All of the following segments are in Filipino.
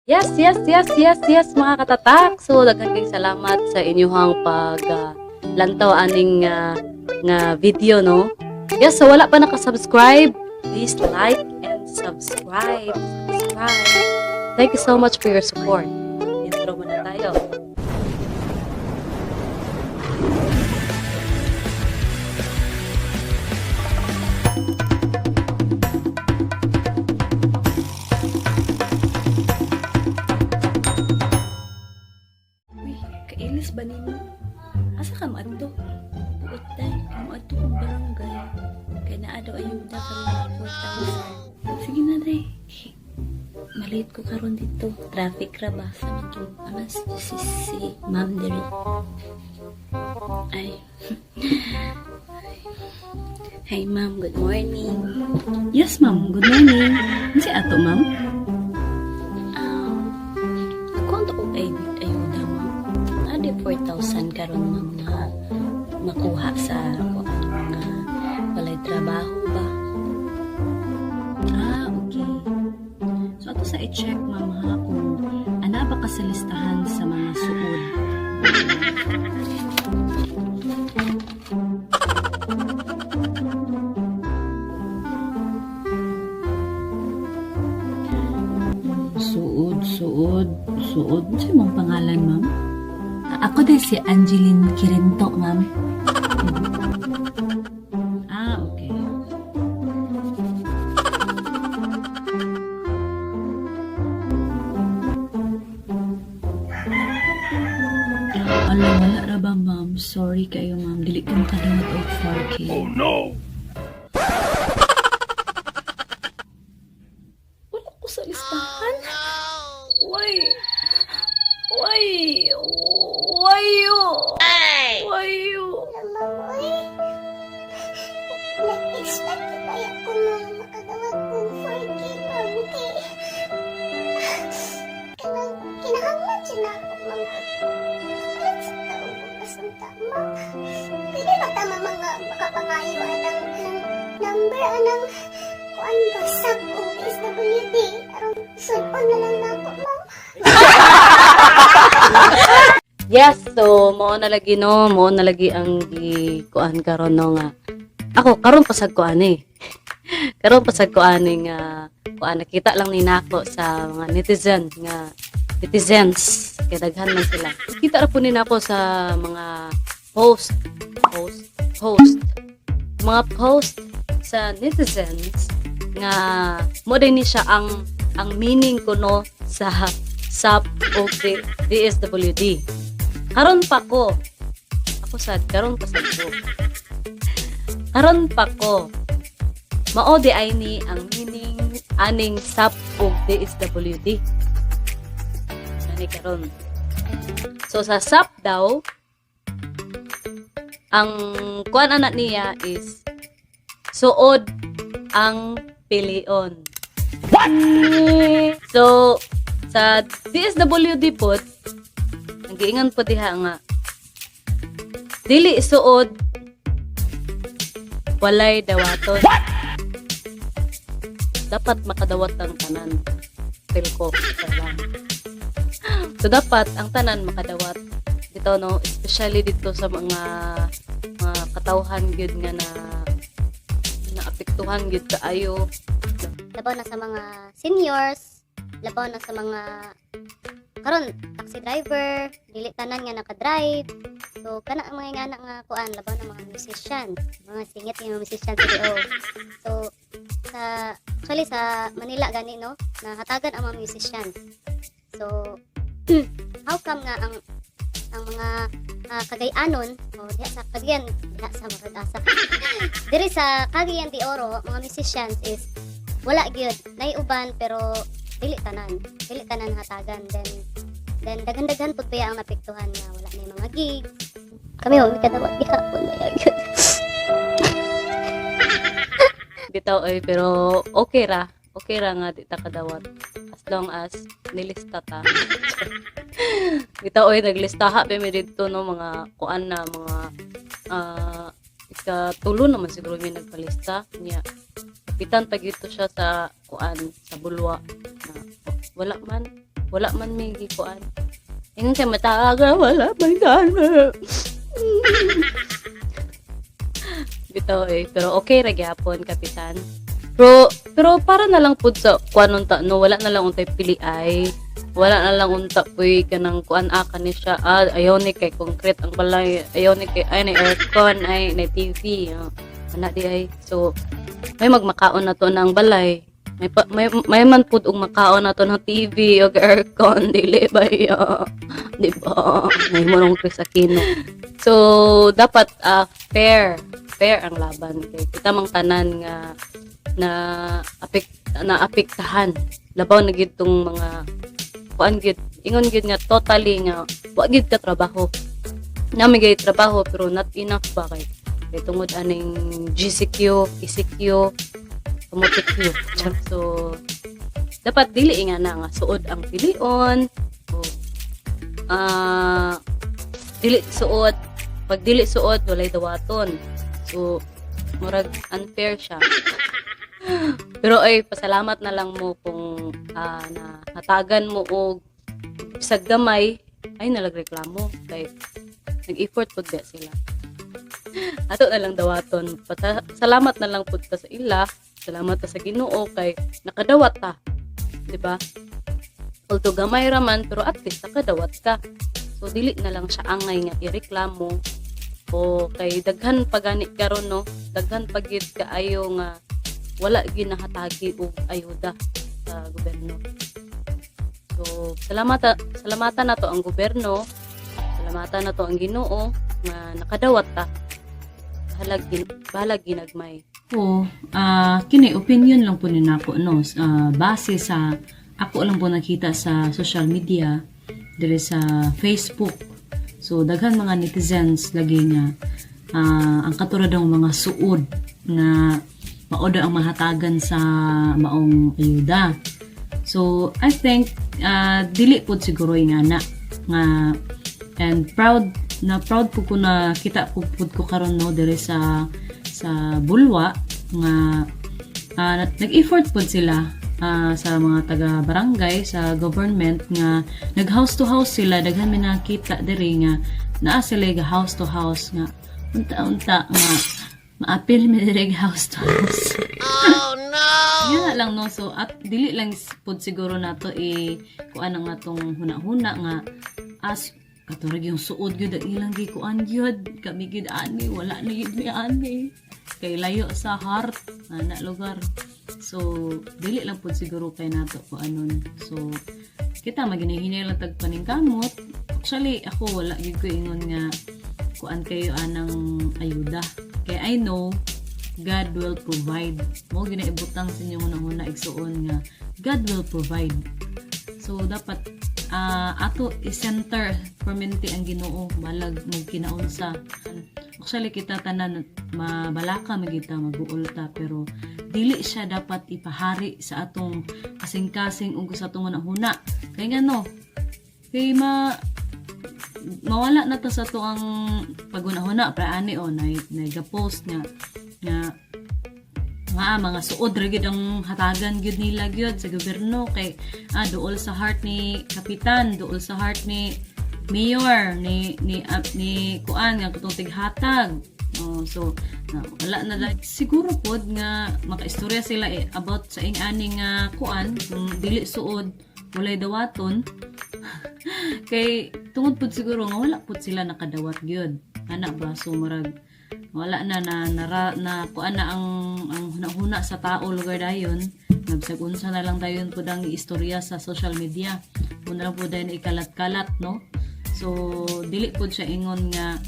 Yes, mga katatak. So, daghang kayong salamat sa inyong lantaw aning nga video, no? Yes, so wala pa nakasubscribe, please like and subscribe. Thank you so much for your support. Intro muna tayo. Kainis ba nimo? Asa ka maadto? Utay, maadto kong barangay. Kaya naa daw ayuda karon 4,000. Sige na, day. Maliit ko karon dito. Traffic ra ba? Sa medyo alas si ma'am diri. Ay. Hi, ma'am. Good morning. Yes, ma'am. Good morning. Si ato, ma'am? Ako ang ko ayuda, ma'am. Adi 4,000 karon ma'am nga makuha sa walay trabaho ba? Okay. So ato sa i-check ma'am ha kung ana ba ka sa listahan sa mga suod. Suod. Ano mong pangalan, ma'am? Ako din si Angeline Kirinto, ma'am. Okay. Wala ra ba, ma'am? Sorry kayo, ma'am. Dili ka makadawat og 4K. Oh, no! Wala ko sa listahan. Why you? Why you? Nag-expect ko kaya ko na makagawat kong 4K, ma'am. Kinahanglan siya na ako, ma'am. Alam sa taong bukas ang tama. Pwede ba tama mga makapangayo ng number anang kuan ba sub o SWD? Arong sulpon na lang na ako, ma'am. Yes, so mo na lagi ang kuan karon no nga. Ako karon pasag kuan eh. Karon pasag kuan nga kuan nakita lang ni nako sa mga netizens kay daghan man sila. Kita ra po ni nako sa mga post mga post sa netizens nga mo din ni siya ang meaning ko no sa sub o DSWD. Karon pa ko. Ako sad karon pa sad ko. Karon pa ko. Mao di ay ni ang meaning aning sub og DSWD. Ani karon. So sa sub daw ang kuan anak niya is suod ang pilion. What? So sa DSWD pod giingan po diha nga dili suod walay dawaton. What? Dapat makadawat ang tanan. Pilko lang. So dapat ang tanan makadawat dito no, especially dito sa mga katawhan gyud nga na naapektuhan gyud kaayo. Labaw na sa mga seniors, labaw na sa mga karon taxi driver, dili tanan nga naka-drive. So kana ang mga ingana nga kuan labaw na mga musician, mga singit nga musician video. So actually sa Manila gani no, nahatagan ang mga musician. So how come nga ang mga Cagayanon o diha sa Cagayan, diha sa Maradasa. Diri sa Cagayan de Oro, mga musicians is wala gyud, naiuban pero dili tanan hatagan. Then daghan-daghan pud pa ang napektuhan nga wala na yung mga gig. Kami mi kadawat gihapon na gyud. Bitaw ay pero okay ra nga di ta kadawat as long as nilista ta. Bitaw ay naglistaha pa mi dito no mga kuan na mga ikatulo naman siguro mi nagpalista niya. Kapitan pag ito siya sa kuan sa bulwa na wala man wala man may gikuan. Ingon kay mataga, wala man gana. Bitaw pero okay ra gyapon kapitan. Pero para na lang pud sa kuan unta no, wala na lang untay pili ay. Wala na lang unta puy kanang kuan akan ni siya. Ayaw ni kay concrete ang balay. Ayaw ni kay ay ni aircon ay ni TV. Ana di ay. So may magmakaon na to ng balay. May man pud og makaon na to ng TV o aircon dili ba ya. Di ba? May monong Chris Aquino. So dapat fair ang laban kay kita mang tanan nga na apektahan. Labaw na gid tong mga kuan gid ingon gid nga totally nga wa gid ka trabaho. Namigay trabaho pero not enough ba kay tungod aning GCQ, ECQ, automotive Q. So dapat dili nga na nga suod ang pilion. So, dili suod. Pag dili suod walay dawaton. So murag unfair siya. Pero ay pasalamat na lang mo kung nahatagan mo og bisag gamay ay nalagreklamo kay nag-effort pud ba sila. Ato na lang dawaton. Salamat na lang pud ta sa ila. Salamat ta sa Ginoo kay nakadawat ta. Di ba? Although gamay ra man pero at least nakadawat ka. So dili na lang siya angay nga ireklamo o kay daghan pagani karon no. Daghan pagid kaayo nga wala ginahatagi og ayuda sa gobyerno. So, salamatan na to ang gobyerno, salamatan na to ang Ginoo nga nakadawat ta. Bahalag ginagmay. Kini opinion lang po ni nako no. Base sa ako lang po nakita sa social media diri sa Facebook. So daghan mga netizens lagi nga ang katulad ng mga suod na maoda ang mahatagan sa maong ayuda. So, I think, dili po siguro yung nga and proud po ko na kita po ko karon no, dere sa Bulwa, nga, nag-effort po sila, sa mga taga-barangay, sa government, nga, nag-house to house sila, daghan may nakita dere nga, naa sila house to house, nga, unta-unta, nga, ma-appeal mi direct house to house. Oh no. Yan lang no. So at dili lang pud siguro nato kuan nga tong huna-huna nga as katurag yung suod gyud ang ilang gikuan gyud kami gyud ani wala na gyud mi ani kay layo sa heart ana lugar. So dili lang pud siguro kay nato kuanon. So kita maginahinay lang tag paningkamot. Actually ako wala gyud ko ingon nga kuan kayo anang ayuda. Kaya I know God will provide. Mo ginaibutang sa inyo una igsuon nga God will provide. So dapat ato i-center permanente ang Ginoo balag magkinaunsa. Actually kita tanan mabalaka magita maguulta pero dili siya dapat ipahari sa atong kasing-kasing ug sa atong huna. Kay ngano? Kay mawala na ta sa to ang pagunahuna praani nag-post nga mga suod ra gyud ang hatagan gyud nila gyud sa gobyerno kay duol sa heart ni kapitan, duol sa heart ni mayor ni kuan nga katong tighatag. So wala na lang siguro pod nga makaistorya sila about sa ing-ani nga kuan kung dili suod walay dawaton. Kay tungod pud siguro nga wala pud sila nakadawat gyud ana ba so murag wala na kuan na ang huna sa tao lugar dayon nabsag unsa na lang dayon pud ang istorya sa social media una lang pud dayon ikalat-kalat no. So dili pud siya ingon nga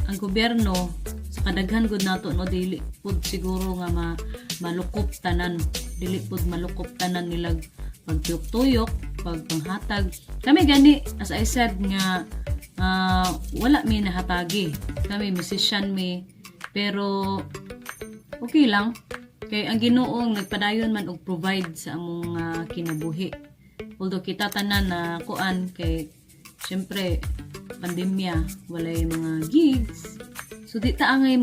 ang gobyerno sa kadaghan gud nato no dili pud siguro nga malukop tanan dili pud malukop tanan nilag pagtuyok pagpanghatag kami gani as I said nga wala mi nahatagi kami musician mi pero okay lang kay ang Ginoong nagpadayon man og provide sa among kinabuhi although kita tanan na kuan kay syempre pandemya walay mga gigs So di ta angay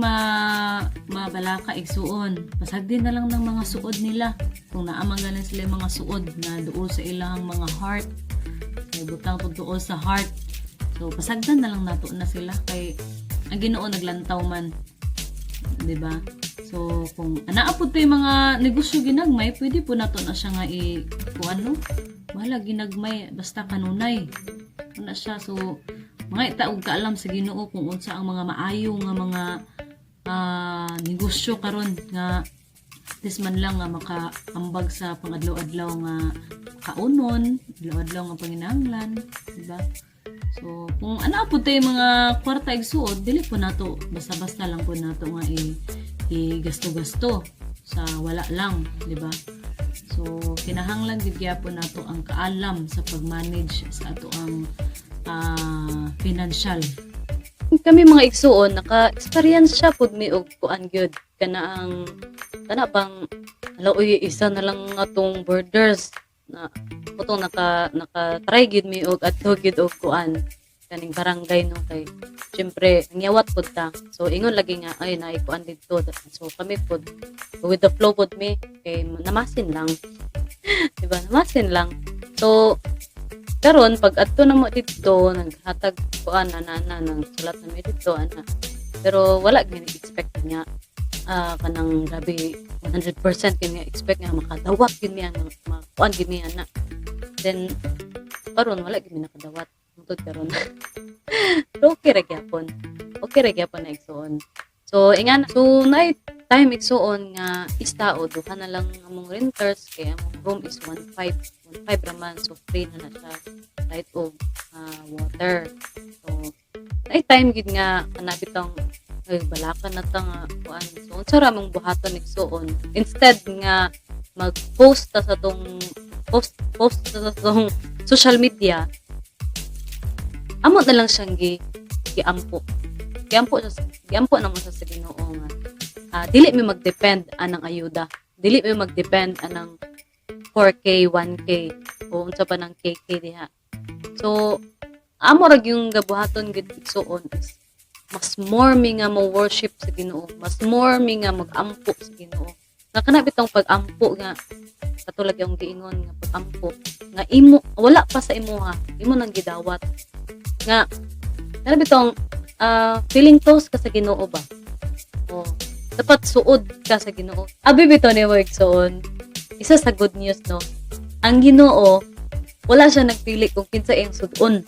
mabalaka igsuon. Pasagdi na lang ng mga suod nila. Kung naamang sila yung mga suod na duol sa ilang mga heart. Kay butang pud duol sa heart. So pasagdan na lang nato na sila kay ang Ginoo naglantaw man. 'Di ba? So kung anaapod pa yung mga negosyo ginagmay, pwede po nato na siya nga kung ano, wala ginagmay basta kanunay. Una siya, so mga itaog kaalam sa Ginoo kung unsa ang mga maayo nga mga negosyo karon nga this man lang nga makaambag sa pangadlaw-adlaw nga kaunon, adlaw-adlaw nga panginahanglan, di ba? So kung ana po tayo mga kwarta igsuod, dili po nato basta-basta lang po nato nga i-gasto-gasto sa wala lang, di ba? So kinahanglan gid gyapon nato ang kaalam sa pag-manage sa ato ang financial. Kami mga igsuon naka-experience siya pud mi og kuan gyud kana bang uy isa na lang atong borders na putong naka try gyud mi og adto gyud og kuan kaning barangay no kay syempre ngyawat pud ta, so ingon lagi nga ay naay kuan didto, so kami pud with the flow pud mi kay namasin lang diba, namasin lang. So karon pag adto na mo dito naghatag kuan ana nang sulat na mi dito ana, pero wala gyud expect niya kanang grabe 100% gyud nga expect nga makadawat gyud mi ang kuan gyud mi ana, then karon wala gyud mi nakadawat mutod karon. Pero okay ra gyapon na igsuon. So ingan, so night time igsuon nga istao duha na lang among renters kay among room is 1.5 raman, so free na siya light of water. So night time gid nga kanabitang balakan na ta nga kuan, so unsa ra mong buhaton igsuon instead nga mag-post ta sa tong post ta sa tong social media, amo na lang siyang giampo na mo sa Ginoo nga dili mi magdepend anang ayuda, dili mi magdepend anang 4K 1K o unsa pa ng KK diha. So amo ra yung gabuhaton gid igsuon is mas more mi nga mo worship sa Ginoo, mas more mi nga magampo sa Ginoo. Nga kana bitong pag-ampo nga katulad yung giingon nga pag-ampo nga imo wala pa sa imuha, imo nang gidawat nga kana bitong feeling close ka sa Ginoo ba? O dapat suod ka sa Ginoo. Abi bitaw ni mo igsuon. Isa sa good news no. Ang Ginoo wala siya nagpili kung kinsa iyang sudon.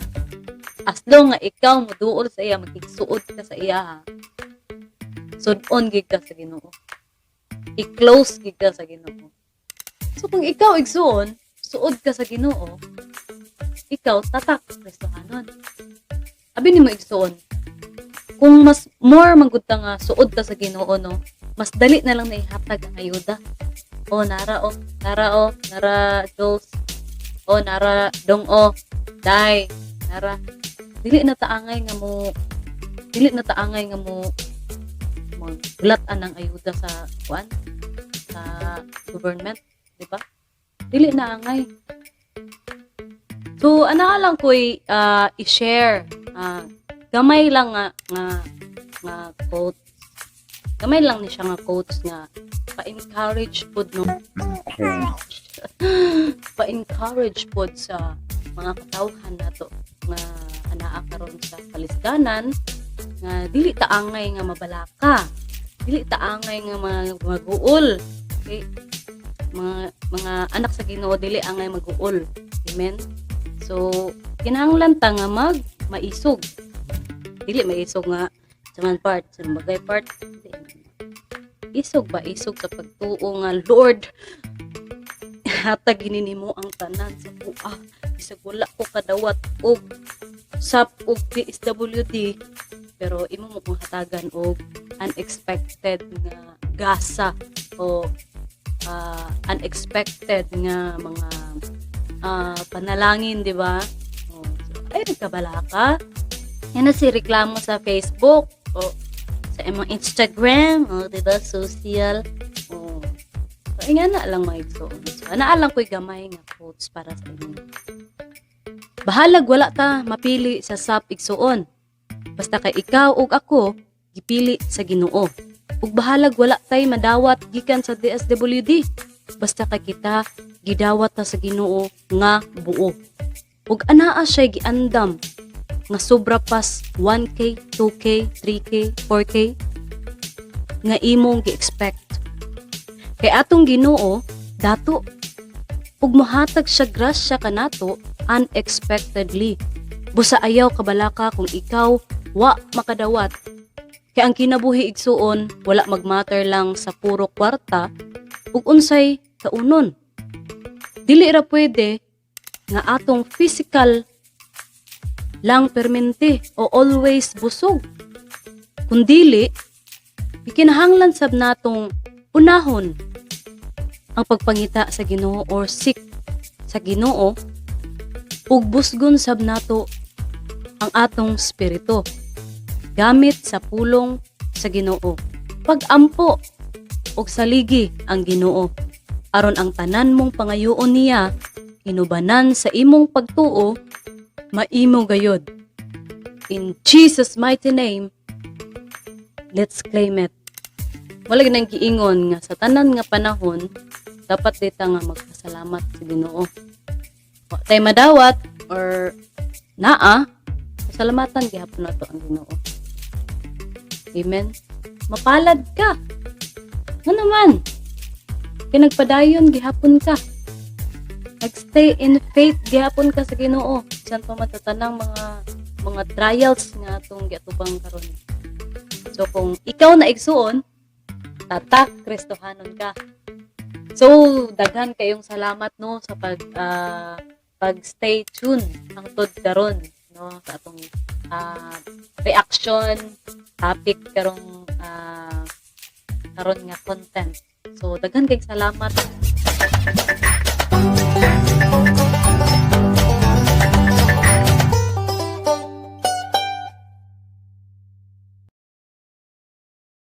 As long nga ikaw moduol sa iya, magigsuod ka sa iya ha. Sudon gid ka sa Ginoo. I-close gid ka sa Ginoo. So kung ikaw igsuon, suod ka sa Ginoo, ikaw tatak Kristohanon. Abi nimo igsuon. Kung mas more magudta nga suod ka sa Ginoo no, mas dali na lang na ihatag ang ayuda. Nara Jules. Nara dong dai nara dili na taangay nga mo magulatan ng ayuda sa kuan sa government, di ba? Dili na angay. So ana lang ko'y i-share gamay lang nga quote. Gamay lang ni siya nga quotes nga pa-encourage pod no. Pa-encourage pod sa mga katawhan nato nga anaa karon sa palisdanan nga dili ta angay nga mabalaka. Dili ta angay nga maguol. Okay? Mga anak sa Ginoo dili angay maguol. Amen. So kinahanglan ta nga maisog. Dili maisog nga sa man part, sa bagay part. Isog sa pagtuo nga Lord. Hatag ginimo ang tanan sa buah. Bisag wala ko kadawat og SAP og DSWD, pero imo mo kong hatagan og unexpected nga gasa o unexpected nga mga panalangin, di ba? So, ay nagkabalaka. Yan na si reklamo sa Facebook o sa imong Instagram o diba social o so nga na lang mga igsoon. So naalang ko'y gamay nga quotes para sa inyo. Bahalag wala ta mapili sa SAP igsoon. Basta kay ikaw ug ako gipili sa Ginoo. Ug bahalag wala tay madawat gikan sa DSWD. Basta kay kita gidawat ta sa Ginoo nga buo. Ug anaa siya giandam nga sobra pas 1K, 2K, 3K, 4K nga imong gi-expect. Kay atong Ginoo dato ug mohatag siya grasya kanato unexpectedly. Busa ayaw kabalaka kung ikaw wa makadawat. Kay ang kinabuhi igsuon wala magmatter lang sa puro kwarta ug unsay kaunon. Dili ra pwede nga atong physical lang permente o always busog. Kung dili, ikinahanglan sab natong unahon ang pagpangita sa Ginoo or seek sa Ginoo ug busgon sab nato ang atong spirito gamit sa pulong sa Ginoo. Pag-ampo ug saligi ang Ginoo aron ang tanan mong pangayoon niya inubanan sa imong pagtuo maimo gayod. In Jesus mighty name, let's claim it. Wala nang giingon nga sa tanan nga panahon dapat dita nga magpasalamat sa Ginoo. Wa tay madawat or naa, pasalamatan gihapon nato ang Ginoo. Amen. Mapalad ka. Nga naman. Kaya nagpadayon gihapon ka. Nagstay in faith gihapon ka sa Ginoo. Diyan pa matatanang mga trials nga atong giatubang karon. So kung ikaw na igsuon, tatak Kristohanon ka. So daghan kayong salamat no sa pag stay tuned hangtod karon no sa atong reaction topic karong karon nga content. So daghan kayong salamat